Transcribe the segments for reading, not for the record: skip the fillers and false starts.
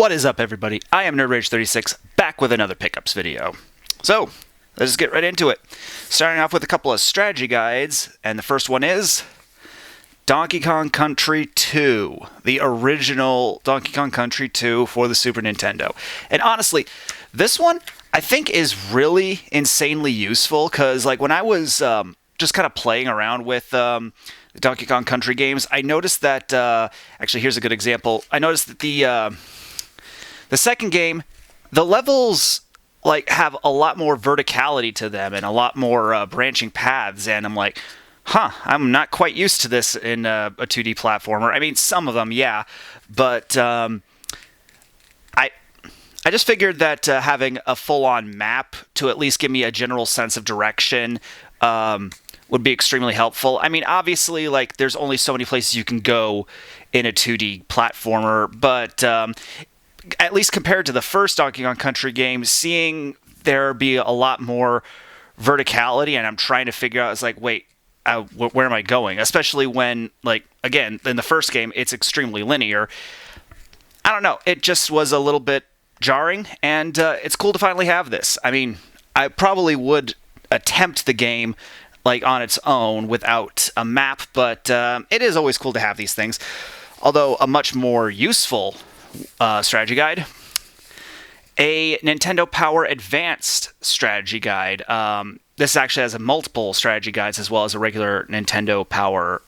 What is up, everybody? I am NerdRage36, back with another pickups video. So, let's just get right into it. Starting off with a couple of strategy guides, and the first one is Donkey Kong Country 2, the original Donkey Kong Country 2 for the Super Nintendo. And honestly, this one I think is really insanely useful, because like when I was just kind of playing around with the Donkey Kong Country games, I noticed that, actually here's a good example, I noticed that the second game, the levels like have a lot more verticality to them and a lot more branching paths, and I'm like, I'm not quite used to this in a 2D platformer. I mean, some of them, yeah, but I just figured that having a full-on map to at least give me a general sense of direction would be extremely helpful. I mean, obviously, like, there's only so many places you can go in a 2D platformer, but at least compared to the first Donkey Kong Country game, seeing there be a lot more verticality, and I'm trying to figure out, it's like, wait, where am I going? Especially when, like, again, in the first game, it's extremely linear. I don't know, it just was a little bit jarring, and it's cool to finally have this. I mean, I probably would attempt the game like on its own without a map, but it is always cool to have these things. Although a much more useful strategy guide, a Nintendo Power Advanced strategy guide. This actually has multiple strategy guides as well as a regular Nintendo Power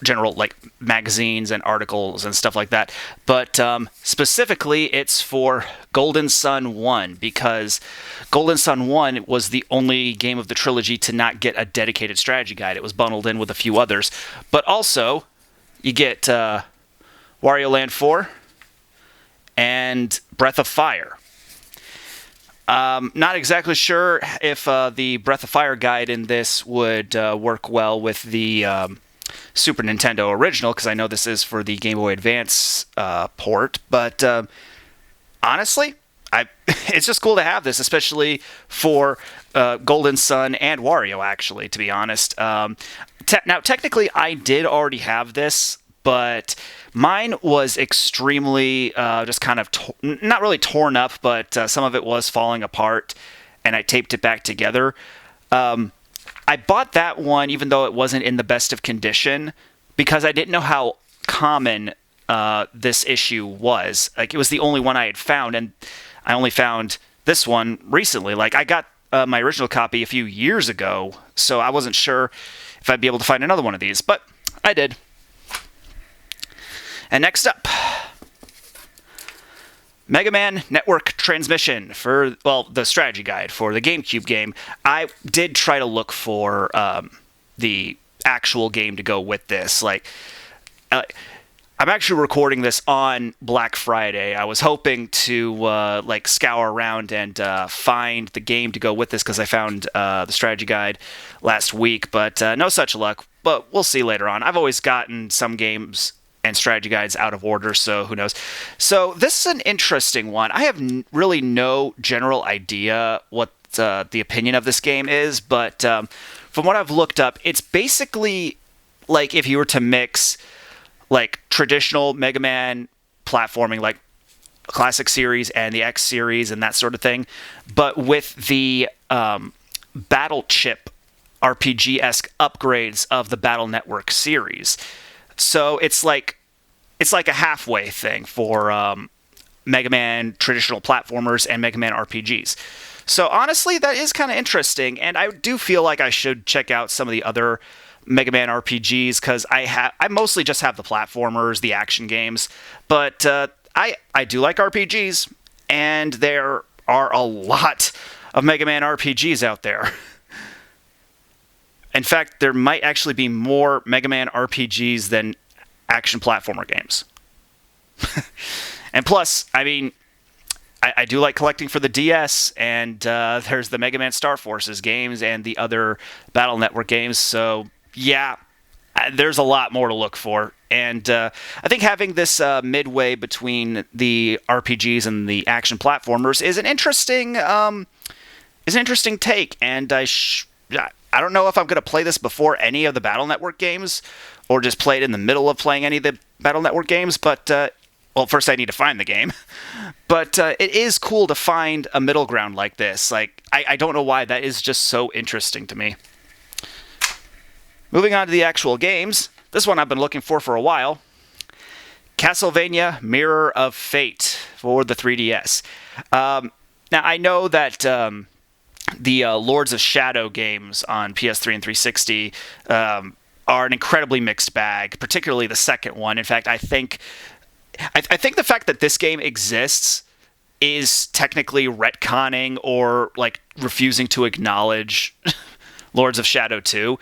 general, like, magazines and articles and stuff like that. But specifically, it's for Golden Sun 1, because Golden Sun 1 was the only game of the trilogy to not get a dedicated strategy guide. It was bundled in with a few others. But also, you get Wario Land 4 and Breath of Fire. Not exactly sure if the Breath of Fire guide in this would work well with the Super Nintendo original, because I know this is for the Game Boy Advance port, but honestly, it's just cool to have this, especially for Golden Sun and Wario, actually, to be honest. Now, technically, I did already have this, but mine was extremely just kind of, not really torn up, but some of it was falling apart, and I taped it back together. I bought that one even though it wasn't in the best of condition, because I didn't know how common this issue was. Like, it was the only one I had found, and I only found this one recently. Like, I got my original copy a few years ago, so I wasn't sure if I'd be able to find another one of these, but I did. And next up, Mega Man Network Transmission for, well, the strategy guide for the GameCube game. I did try to look for the actual game to go with this. Like, I'm actually recording this on Black Friday. I was hoping to like scour around and find the game to go with this, because I found the strategy guide last week, but no such luck. But we'll see later on. I've always gotten some games and strategy guides out of order, so who knows. So this is an interesting one. I have really no general idea what the opinion of this game is, but from what I've looked up, it's basically like if you were to mix like traditional Mega Man platforming, like Classic Series and the X Series and that sort of thing, but with the Battle Chip RPG-esque upgrades of the Battle Network series. So it's like a halfway thing for Mega Man traditional platformers and Mega Man RPGs. So honestly, that is kind of interesting, and I do feel like I should check out some of the other Mega Man RPGs, because I mostly just have the platformers, the action games, but I do like RPGs, and there are a lot of Mega Man RPGs out there. In fact, there might actually be more Mega Man RPGs than action platformer games. And plus, I mean, I do like collecting for the DS, and there's the Mega Man Star Forces games and the other Battle Network games, so yeah, there's a lot more to look for. And I think having this midway between the RPGs and the action platformers is an interesting take, and I don't know if I'm going to play this before any of the Battle Network games, or just play it in the middle of playing any of the Battle Network games, but well, first I need to find the game. But it is cool to find a middle ground like this. Like, I don't know why. That is just so interesting to me. Moving on to the actual games. This one I've been looking for a while. Castlevania Mirror of Fate for the 3DS. Now, I know that the Lords of Shadow games on PS3 and 360 are an incredibly mixed bag, particularly the second one. In fact, I think the fact that this game exists is technically retconning or like refusing to acknowledge Lords of Shadow 2.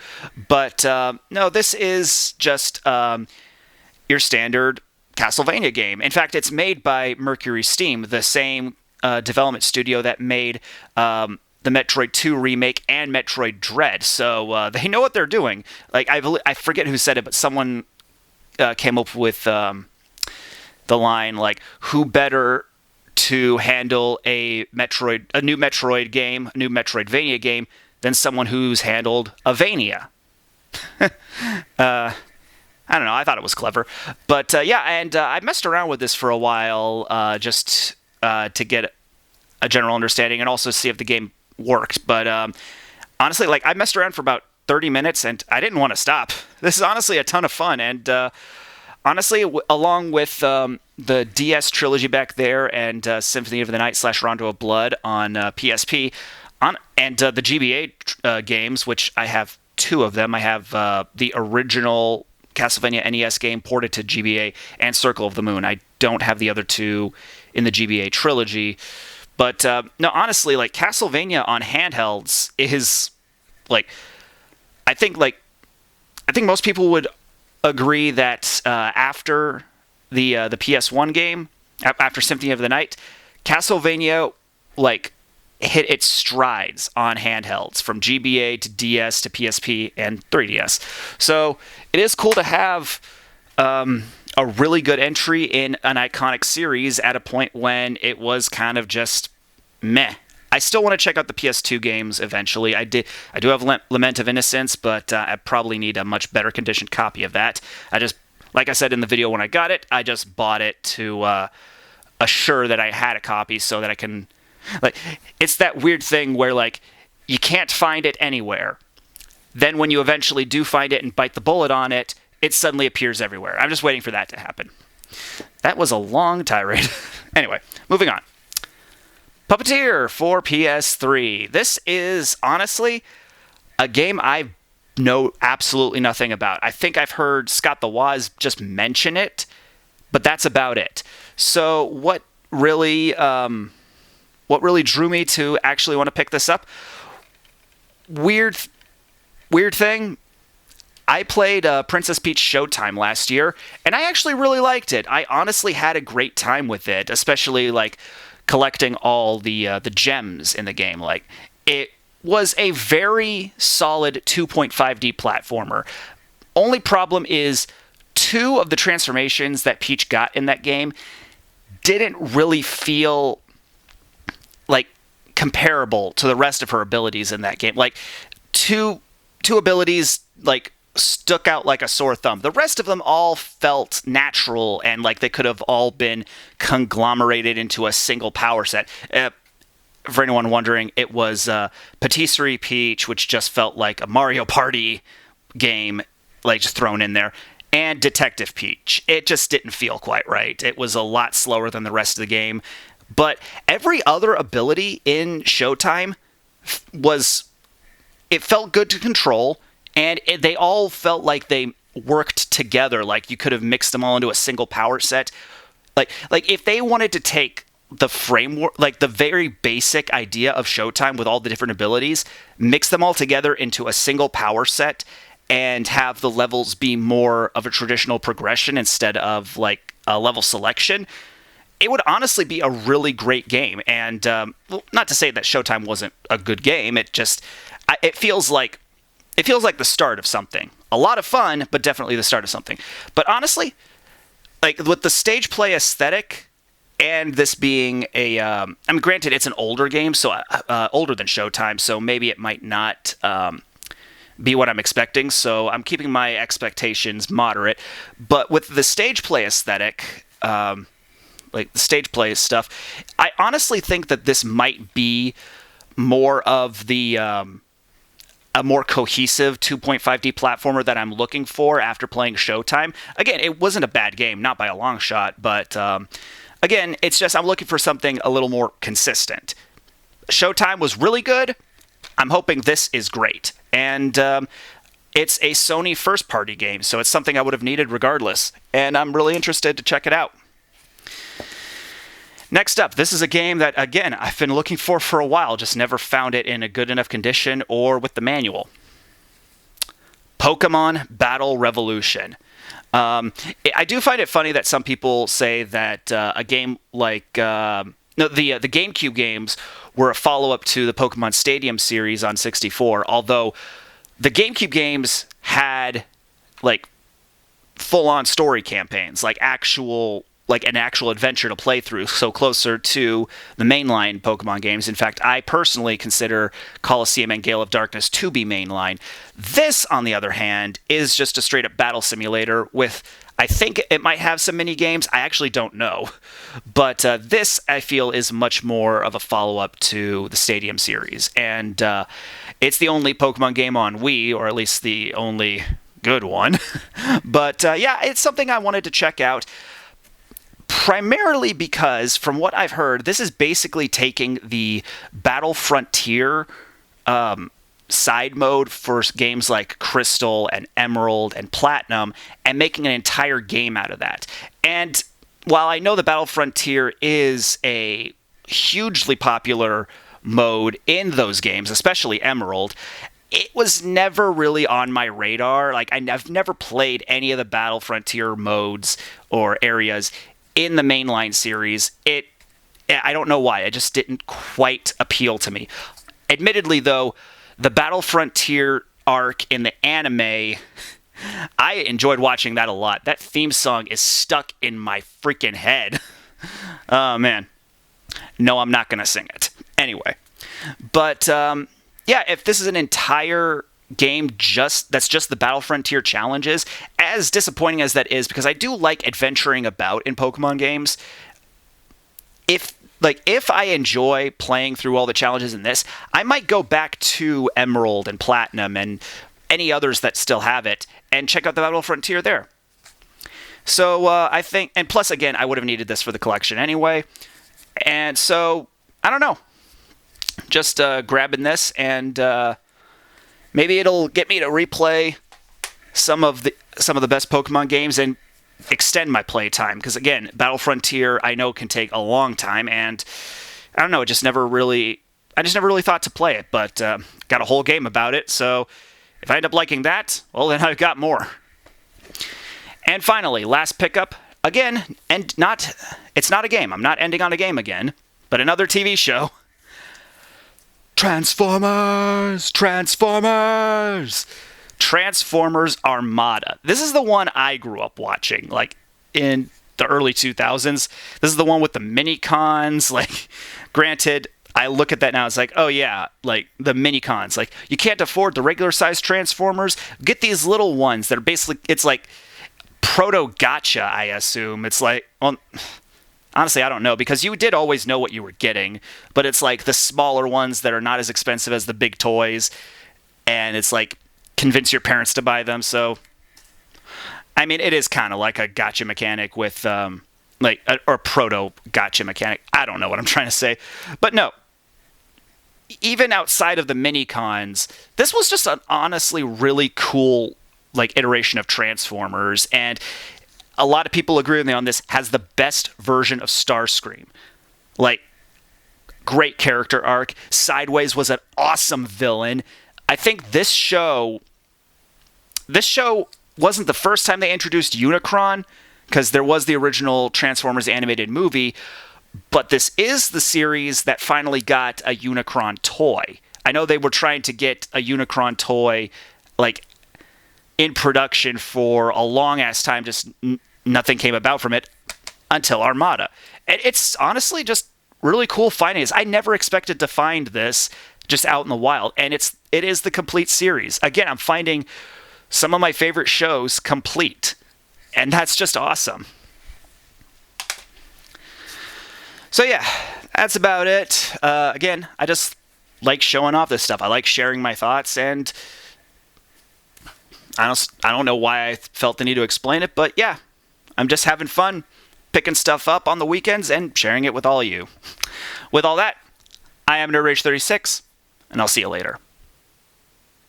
But no, this is just your standard Castlevania game. In fact, it's made by Mercury Steam, the same development studio that made the Metroid 2 remake and Metroid Dread. So they know what they're doing. Like I forget who said it, but someone came up with the line like, "Who better to handle a new Metroid game, a new Metroidvania game, than someone who's handled a Vania?" I don't know. I thought it was clever. But yeah, and I messed around with this for a while just to get a general understanding and also see if the game worked. But honestly, like, I messed around for about 30 minutes and I didn't want to stop. This is honestly a ton of fun. And honestly, along with the DS trilogy back there and Symphony of the Night / Rondo of Blood on PSP, and the GBA games, which I have 2 of them. I have the original Castlevania NES game ported to GBA and Circle of the Moon. I don't have the other 2 in the GBA trilogy. But no, honestly, like, Castlevania on handhelds is like, I think most people would agree that after the PS1 game, after Symphony of the Night, Castlevania like hit its strides on handhelds from GBA to DS to PSP and 3DS. So it is cool to have a really good entry in an iconic series at a point when it was kind of just meh. I still want to check out the PS2 games eventually. I do have Lament of Innocence, but I probably need a much better conditioned copy of that. Like I said in the video when I got it, I just bought it to assure that I had a copy so that I can... Like, it's that weird thing where, like, you can't find it anywhere. Then when you eventually do find it and bite the bullet on it, it suddenly appears everywhere. I'm just waiting for that to happen. That was a long tirade. Anyway, moving on. Puppeteer for PS3. This is, honestly, a game I know absolutely nothing about. I think I've heard Scott the Woz just mention it, but that's about it. So what really drew me to actually want to pick this up? Weird thing. I played Princess Peach Showtime last year, and I actually really liked it. I honestly had a great time with it, especially like collecting all the gems in the game. Like, it was a very solid 2.5D platformer. Only problem is 2 of the transformations that Peach got in that game didn't really feel like comparable to the rest of her abilities in that game. Like, two abilities like stuck out like a sore thumb. The rest of them all felt natural and like they could have all been conglomerated into a single power set. For anyone wondering, it was Patisserie Peach, which just felt like a Mario Party game, like just thrown in there, and Detective Peach. It just didn't feel quite right. It was a lot slower than the rest of the game. But every other ability in Showtime it felt good to control, and they all felt like they worked together. Like, you could have mixed them all into a single power set. Like if they wanted to take the framework, like the very basic idea of Showtime with all the different abilities, mix them all together into a single power set, and have the levels be more of a traditional progression instead of like a level selection, it would honestly be a really great game. And not to say that Showtime wasn't a good game. It feels like the start of something. A lot of fun, but definitely the start of something. But honestly, like, with the stage play aesthetic and this being granted, it's an older game, so older than Showtime, so maybe it might not be what I'm expecting. So I'm keeping my expectations moderate. But with the stage play aesthetic, like the stage play stuff. I honestly think that this might be more of the a more cohesive 2.5D platformer that I'm looking for after playing Showtime. Again, it wasn't a bad game, not by a long shot, but again, it's just I'm looking for something a little more consistent. Showtime was really good. I'm hoping this is great. And it's a Sony first-party game, so it's something I would have needed regardless. And I'm really interested to check it out. Next up, this is a game that, again, I've been looking for a while, just never found it in a good enough condition or with the manual. Pokemon Battle Revolution. I do find it funny that some people say that a game like... the GameCube games were a follow-up to the Pokemon Stadium series on 64, although the GameCube games had, like, full-on story campaigns, like an actual adventure to play through, so closer to the mainline Pokemon games. In fact, I personally consider Colosseum and Gale of Darkness to be mainline. This, on the other hand, is just a straight-up battle simulator with, I think it might have some mini-games. I actually don't know. But this, I feel, is much more of a follow-up to the Stadium series. And it's the only Pokemon game on Wii, or at least the only good one. But yeah, it's something I wanted to check out. Primarily because, from what I've heard, this is basically taking the Battle Frontier side mode for games like Crystal and Emerald and Platinum and making an entire game out of that. And while I know the Battle Frontier is a hugely popular mode in those games, especially Emerald, it was never really on my radar. Like, I've never played any of the Battle Frontier modes or areas in the mainline series. I don't know why. It just didn't quite appeal to me. Admittedly, though, the Battle Frontier arc in the anime, I enjoyed watching that a lot. That theme song is stuck in my freaking head. Oh, man. No, I'm not going to sing it. Anyway. But, yeah, if this is an entire game that's just the Battle Frontier challenges, as disappointing as that is, because I do like adventuring about in Pokemon games, if I enjoy playing through all the challenges in this, I might go back to Emerald and Platinum and any others that still have it and check out the Battle Frontier there. So I think, and plus again, I would have needed this for the collection anyway, and so I don't know, just grabbing this, and maybe it'll get me to replay some of the best Pokemon games and extend my play time. Because again, Battle Frontier I know can take a long time, and I don't know, I just never really thought to play it. But got a whole game about it, so if I end up liking that, well, then I've got more. And finally, last pickup again, and it's not a game. I'm not ending on a game again, but another TV show. Transformers Armada. This is the one I grew up watching, like in the early 2000s. This is the one with the mini-cons. Like, granted, I look at that now, it's like, oh yeah, like the mini-cons. Like, you can't afford the regular-sized Transformers. Get these little ones that are basically, it's like proto-gacha, I assume. It's like, well, honestly, I don't know, because you did always know what you were getting, but it's like the smaller ones that are not as expensive as the big toys, and it's like, convince your parents to buy them. So, I mean, it is kind of like a gacha mechanic with, or proto-gacha mechanic. I don't know what I'm trying to say. But no, even outside of the mini-cons, this was just an honestly really cool, like, iteration of Transformers, and a lot of people agree with me on this, has the best version of Starscream. Like, great character arc. Sideways was an awesome villain. I think this show wasn't the first time they introduced Unicron, because there was the original Transformers animated movie, but this is the series that finally got a Unicron toy. I know they were trying to get a Unicron toy, like, in production for a long-ass time, just nothing came about from it until Armada. And it's honestly just really cool finding this. I never expected to find this just out in the wild, and it is the complete series. Again, I'm finding some of my favorite shows complete, and that's just awesome. So yeah, that's about it. Again, I just like showing off this stuff. I like sharing my thoughts, and I don't know why I felt the need to explain it, but yeah, I'm just having fun picking stuff up on the weekends and sharing it with all of you. With all that, I am NerdRage36, and I'll see you later.